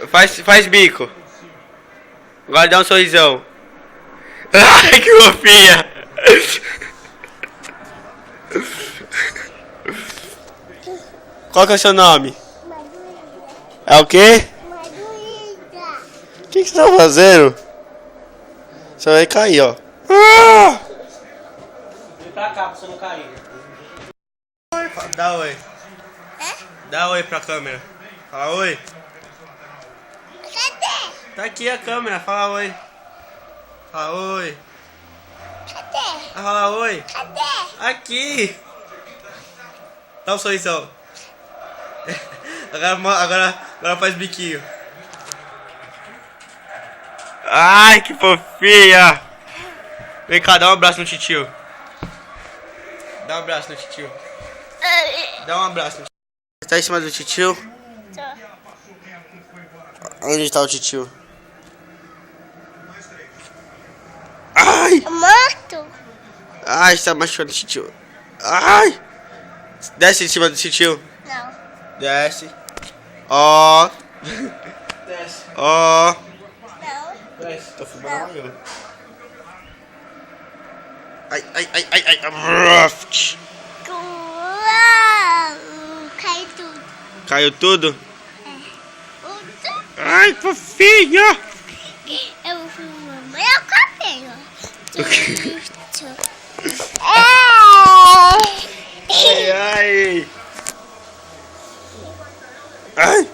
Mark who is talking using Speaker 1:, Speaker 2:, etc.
Speaker 1: Faz bico. Agora dá um sorrisão. Ai, que fofinha. Qual que é o seu nome? É o quê? O que você tá fazendo? Você vai cair, ó. Vem pra cá pra você não cair. Dá oi. É? Dá oi pra câmera. Fala oi.
Speaker 2: Cadê?
Speaker 1: Tá aqui a câmera, fala oi. Fala oi.
Speaker 2: Cadê?
Speaker 1: Fala oi.
Speaker 2: Cadê?
Speaker 1: Aqui. Dá um sorrisão. Agora faz biquinho. Ai, que fofinha. Vem cá, dá um abraço no titio. Dá um abraço no titio. Dá um abraço no titio. Você tá em cima do titio? Onde tá o titio? Ai!
Speaker 2: Morto?
Speaker 1: Ai, você tá machucando o titio. Ai! Desce em cima do titio.
Speaker 2: Não.
Speaker 1: Desce. Ó. Desce. Ó.
Speaker 2: Não.
Speaker 1: Desce. Tô filmando meu. Ai, ai, ai, ai, ai.
Speaker 2: Caiu tudo.
Speaker 1: Caiu tudo?
Speaker 2: É.
Speaker 1: Ai, fofinha.
Speaker 2: Eu vou filmar meu cabelo.
Speaker 1: Ai, ai. Ai.